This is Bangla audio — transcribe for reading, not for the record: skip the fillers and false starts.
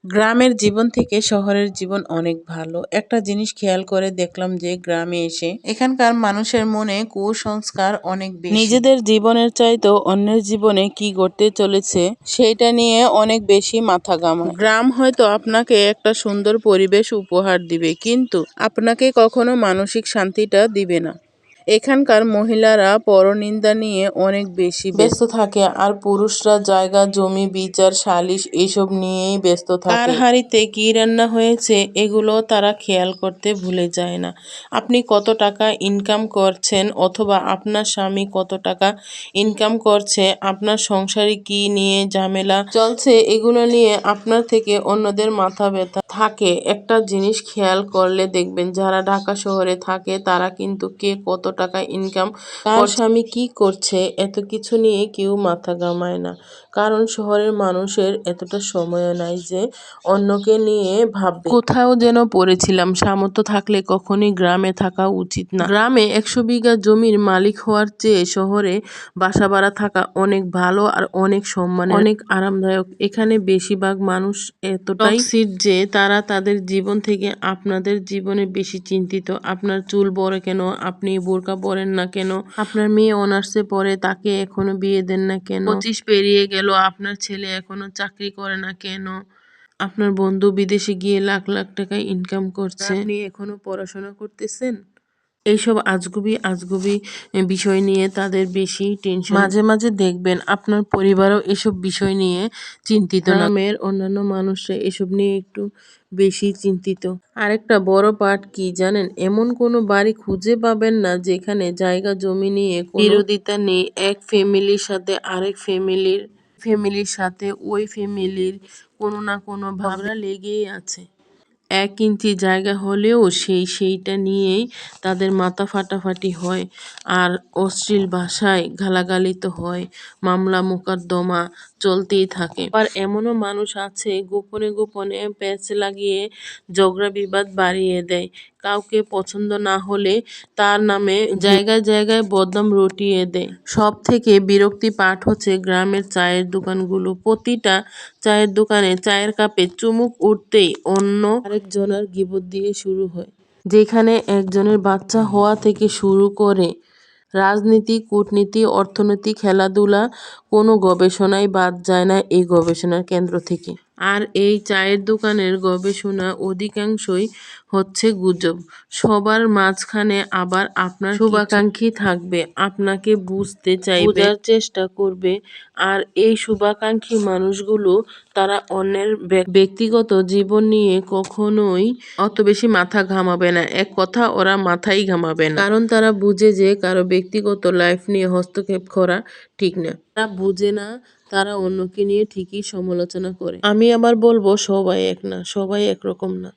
গ্রামের জীবন থেকে শহরের জীবন অনেক ভালো। একটা জিনিস খেয়াল করে দেখলাম যে গ্রামে এসে এখানকার মানুষের মনে কুসংস্কার অনেক বেশি। নিজেদের জীবনের চাইতেও অন্যের জীবনে কি ঘটতে চলেছে সেইটা নিয়ে অনেক বেশি মাথা ঘামায়। গ্রাম হয়তো আপনাকে একটা সুন্দর পরিবেশ উপহার দিবে, কিন্তু আপনাকে কখনো মানসিক শান্তিটা দিবে না। এখানকার মহিলারা পরনিন্দা নিয়ে অনেক বেশি ব্যস্ত থাকে, আর পুরুষরা জায়গা জমি বিচার সালিশ এইসব নিয়েই ব্যস্ত থাকে। কার হাঁড়িতে কি রান্না হয়েছে এগুলো তারা খেয়াল করতে ভুলে যায় না। আপনি কত টাকা ইনকাম করছেন অথবা আপনার স্বামী কত টাকা ইনকাম করছে, আপনার সংসারে কি নিয়ে ঝামেলা চলছে, এগুলো নিয়ে আপনার থেকে অন্যদের মাথা ব্যথা থাকে। একটা জিনিস খেয়াল করলে দেখবেন, যারা ঢাকা শহরে থাকে তারা কিন্তু কে কত টাকা ইনকাম, কার স্বামী কি করছে, এত কিছু নিয়ে কেউ মাথা ঘামায় না। কারণ শহরের মানুষের এতটা সময় নাই যে অন্যকে নিয়ে ভাববে। কোথাও যেন পড়েছিলাম, সামর্থ্য থাকলে কখনই গ্রামে থাকা উচিত না। গ্রামে 100 বিঘা জমির মালিক হওয়ার চেয়ে শহরে বাসা ভাড়া থাকা অনেক ভালো আর অনেক সম্মানের, অনেক আরামদায়ক। এখানে বেশিরভাগ মানুষ এতটাই টক্সিক যে তারা তাদের জীবন থেকে আপনাদের জীবনে বেশি চিন্তিত। আপনার চুল বড় কেন, আপনি বোরকা পরেন না কেন, আপনার মেয়ে অনার্সে পড়ে তাকে এখনো বিয়ে দেন না কেন, 25 পেরিয়ে গেল আপনার ছেলে এখনো চাকরি করে না কেন, আপনার বন্ধু বিদেশে গিয়ে লাখ লাখ টাকা ইনকাম করছে, আপনি এখনো পড়াশোনা করতেছেন। এইসব আজগুবি আজগুবি বিষয় নিয়ে তাদের বেশি টেনশন। মাঝে মাঝে দেখবেন আপনার পরিবারও এসব বিষয় নিয়ে চিন্তিত না। গ্রামের অন্যান্য মানুষরা এসব নিয়ে একটু বেশি চিন্তিত। আরেকটা বড় পার্ট কি জানেন, এমন কোনো বাড়ি খুঁজে পাবেন না যেখানে জায়গা জমি নিয়ে বিরোধিতা নেই। এক ফ্যামিলির সাথে আরেক ফ্যামিলির সাথে ওই ফ্যামিলির কোনো না কোনো ঝগড়া লেগেই আছে। 1 ইঞ্চি জায়গা হলেও সেইটা নিয়েই তাদের মাথা ফাটাফাটি হয়, আর অশ্লীল ভাষায় গালাগালি তো হয়, মামলা মোকদ্দমা চলতেই থাকে। আবার এমনও মানুষ আছে গোপনে গোপনে প্যাঁচ লাগিয়ে ঝগড়া বিবাদ বাড়িয়ে দেয়। কাউকে পছন্দ না হলে তার নামে জায়গায় জায়গায় বদনাম রটিয়ে দেয়। সব থেকে বিরক্তি পার্ট হচ্ছে গ্রামের চায়ের দোকানগুলো। প্রতিটা চায়ের দোকানে চায়ের কাপে চুমুক উঠতেই অন্য আরেকজনের গীবত দিয়ে শুরু হয়। যেখানে একজনের বাচ্চা হওয়া থেকে শুরু করে রাজনীতি, কূটনীতি, অর্থনীতি, খেলাধুলা, কোনো গবেষণাই বাদ যায় না এই গবেষণার কেন্দ্র থেকে। আর এই চায়ের দোকানের গবেষণা অধিকাংশই হচ্ছে গুজব। সবার মাঝখানে আবার আপনার শুভাকাঙ্ক্ষী থাকবে, আপনাকে বুঝতে চাইবে, বোঝার চেষ্টা করবে। আর এই শুভাকাঙ্ক্ষী মানুষগুলো তারা অন্যের ব্যক্তিগত জীবন নিয়ে কখনোই অত বেশি মাথা ঘামাবে না। এক কথা, ওরা মাথাই ঘামাবে না। কারণ তারা বুঝে যে কারো ব্যক্তিগত লাইফ নিয়ে হস্তক্ষেপ করা ঠিক না। তারা বুঝে না, তারা অন্যকে নিয়ে ঠিকই সমালোচনা করে। আমি আবার বলবো, সবাই এক না, সবাই একরকম না।